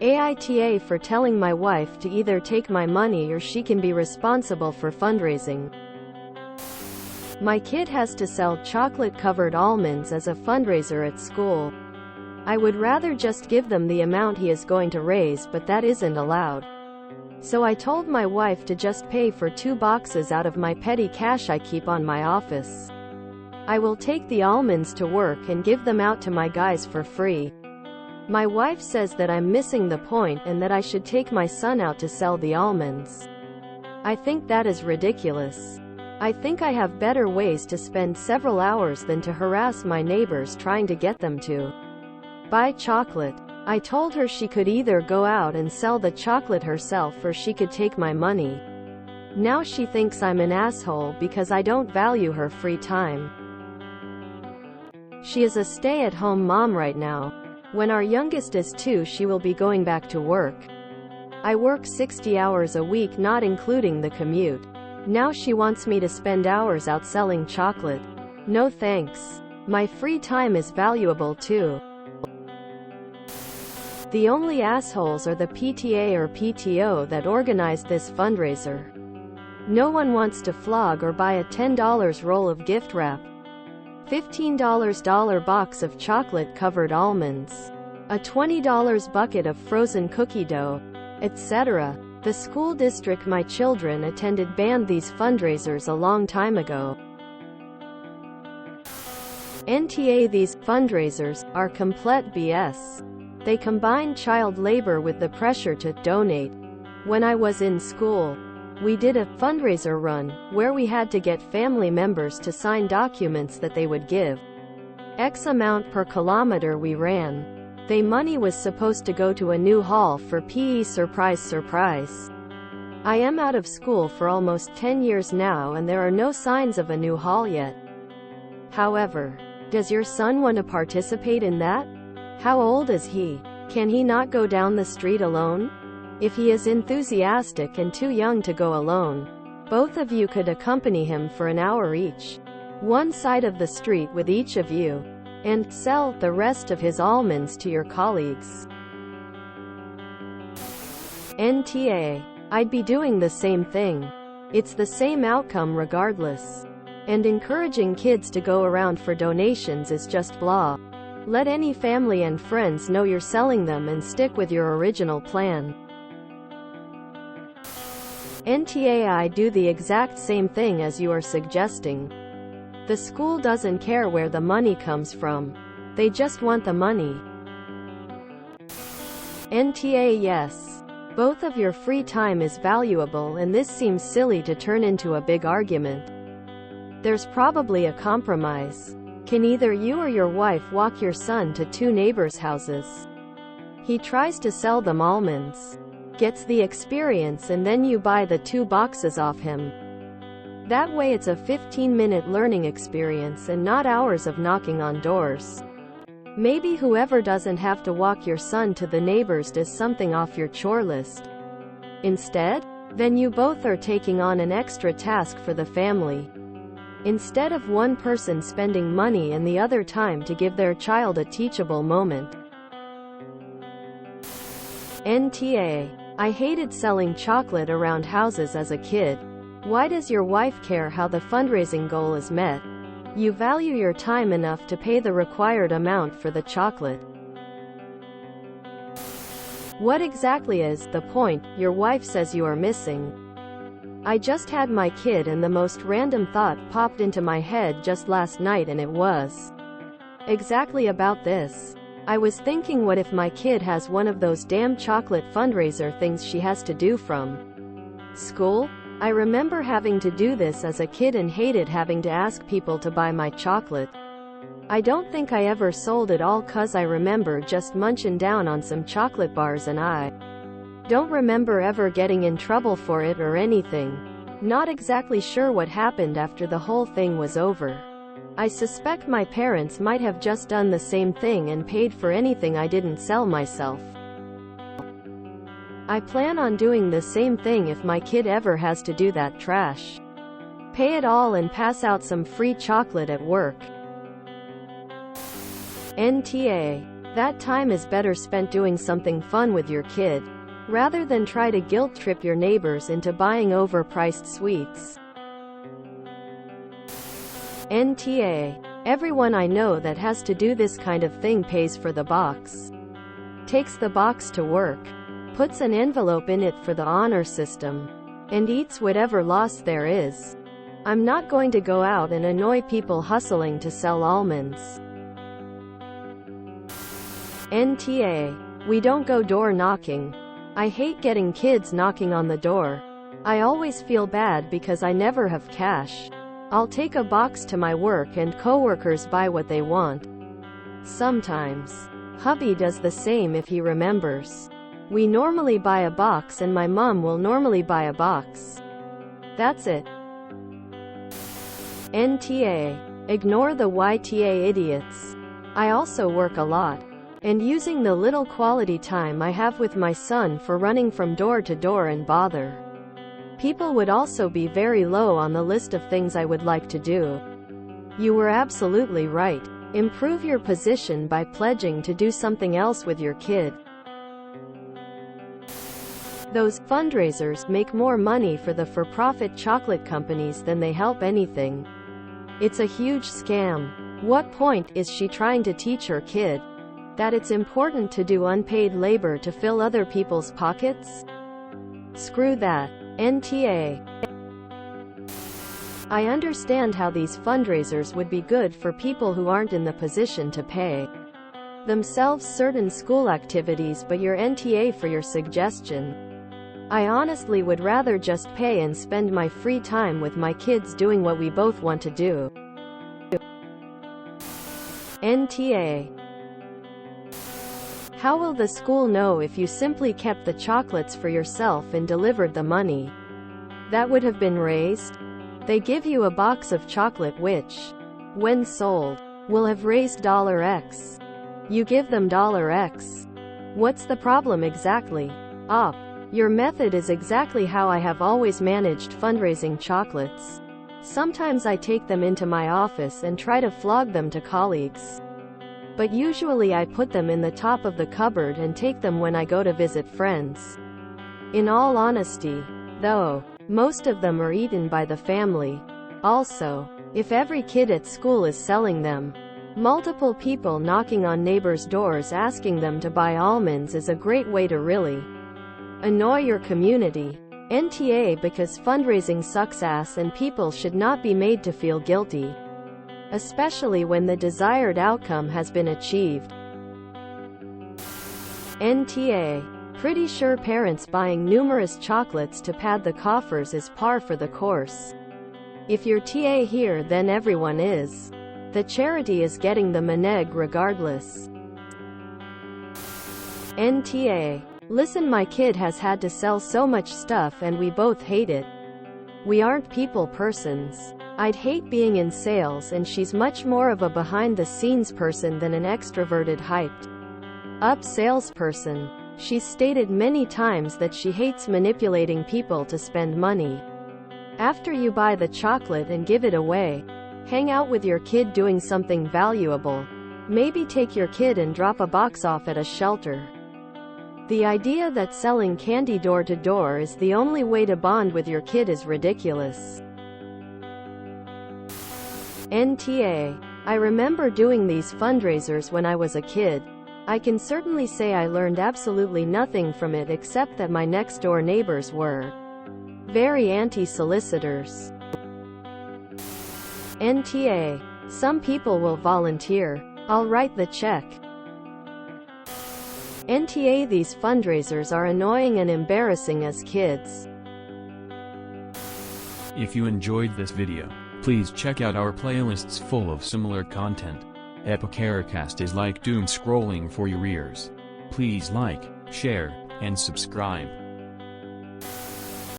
AITA for telling my wife to either take my money or she can be responsible for fundraising. My kid has to sell chocolate-covered almonds as a fundraiser at school. I would rather just give them the amount he is going to raise, but that isn't allowed. So I told my wife to just pay for 2 boxes out of my petty cash I keep on my office. I will take the almonds to work and give them out to my guys for free. My wife says that I'm missing the point and that I should take my son out to sell the almonds. I think that is ridiculous. I think I have better ways to spend several hours than to harass my neighbors trying to get them to buy chocolate. I told her she could either go out and sell the chocolate herself or she could take my money. Now she thinks I'm an asshole because I don't value her free time. She is a stay-at-home mom right now. When our youngest is 2, she will be going back to work. I work 60 hours a week, not including the commute. Now she wants me to spend hours out selling chocolate. No thanks. My free time is valuable too. The only assholes are the PTA or PTO that organized this fundraiser. No one wants to flog or buy a $10 roll of gift wrap, $15 box of chocolate-covered almonds, a $20 bucket of frozen cookie dough, etc. The school district my children attended banned these fundraisers a long time ago. NTA, these fundraisers are complete BS. They combine child labor with the pressure to donate. When I was in school, we did a fundraiser run, where we had to get family members to sign documents that they would give X amount per kilometer we ran. The money was supposed to go to a new hall for PE. Surprise, surprise. I am out of school for almost 10 years now and there are no signs of a new hall yet. However, does your son want to participate in that? How old is he? Can he not go down the street alone? If he is enthusiastic and too young to go alone, both of you could accompany him for an hour each, one side of the street with each of you, and sell the rest of his almonds to your colleagues. NTA. I'd be doing the same thing. It's the same outcome regardless. And encouraging kids to go around for donations is just blah. Let any family and friends know you're selling them and stick with your original plan. NTA. I do the exact same thing as you are suggesting. The school doesn't care where the money comes from. They just want the money. NTA. Yes. Both of your free time is valuable and this seems silly to turn into a big argument. There's probably a compromise. Can either you or your wife walk your son to 2 neighbors' houses? He tries to sell them almonds, gets the experience, and then you buy the 2 boxes off him. That way it's a 15-minute learning experience and not hours of knocking on doors. Maybe whoever doesn't have to walk your son to the neighbors does something off your chore list instead. Then you both are taking on an extra task for the family, instead of one person spending money and the other time to give their child a teachable moment. NTA. I hated selling chocolate around houses as a kid. Why does your wife care how the fundraising goal is met? You value your time enough to pay the required amount for the chocolate. What exactly is the point your wife says you are missing? I just had my kid and the most random thought popped into my head just last night and it was exactly about this. I was thinking, what if my kid has one of those damn chocolate fundraiser things she has to do from school? I remember having to do this as a kid and hated having to ask people to buy my chocolate. I don't think I ever sold it all cause I remember just munching down on some chocolate bars and I don't remember ever getting in trouble for it or anything. Not exactly sure what happened after the whole thing was over. I suspect my parents might have just done the same thing and paid for anything I didn't sell myself. I plan on doing the same thing if my kid ever has to do that trash. Pay it all and pass out some free chocolate at work. NTA. That time is better spent doing something fun with your kid, rather than try to guilt trip your neighbors into buying overpriced sweets. NTA. Everyone I know that has to do this kind of thing pays for the box. Takes the box to work, puts an envelope in it for the honor system, and eats whatever loss there is. I'm not going to go out and annoy people hustling to sell almonds. NTA. We don't go door knocking. I hate getting kids knocking on the door. I always feel bad because I never have cash. I'll take a box to my work and coworkers buy what they want. Sometimes. Hubby does the same if he remembers. We normally buy a box and my mom will normally buy a box. That's it. NTA. Ignore the YTA idiots. I also work a lot, and using the little quality time I have with my son for running from door to door and bother people would also be very low on the list of things I would like to do. You were absolutely right. Improve your position by pledging to do something else with your kid. Those fundraisers make more money for the for-profit chocolate companies than they help anything. It's a huge scam. What point is she trying to teach her kid? That it's important to do unpaid labor to fill other people's pockets? Screw that. NTA. I understand how these fundraisers would be good for people who aren't in the position to pay themselves certain school activities, but your NTA for your suggestion. I honestly would rather just pay and spend my free time with my kids doing what we both want to do. NTA. How will the school know if you simply kept the chocolates for yourself and delivered the money that would have been raised? They give you a box of chocolate which, when sold, will have raised $X. You give them $X. What's the problem exactly? Your method is exactly how I have always managed fundraising chocolates. Sometimes I take them into my office and try to flog them to colleagues. But usually I put them in the top of the cupboard and take them when I go to visit friends. In all honesty, though, most of them are eaten by the family. Also, if every kid at school is selling them, multiple people knocking on neighbors' doors asking them to buy almonds is a great way to really annoy your community. NTA. Because fundraising sucks ass and people should not be made to feel guilty, especially when the desired outcome has been achieved. NTA. Pretty sure parents buying numerous chocolates to pad the coffers is par for the course. If you're TA here, then everyone is. The charity is getting the money regardless. NTA. Listen, my kid has had to sell so much stuff and we both hate it. We aren't people persons. I'd hate being in sales, and she's much more of a behind-the-scenes person than an extroverted, hyped-up salesperson. She's stated many times that she hates manipulating people to spend money. After you buy the chocolate and give it away, hang out with your kid doing something valuable. Maybe take your kid and drop a box off at a shelter. The idea that selling candy door to door is the only way to bond with your kid is ridiculous. NTA. I remember doing these fundraisers when I was a kid. I can certainly say I learned absolutely nothing from it except that my next-door neighbors were very anti-solicitors. NTA. Some people will volunteer. I'll write the check. NTA. These fundraisers are annoying and embarrassing as kids. If you enjoyed this video, please check out our playlists full of similar content. AmITheAsshole is like doom scrolling for your ears. Please like, share, and subscribe.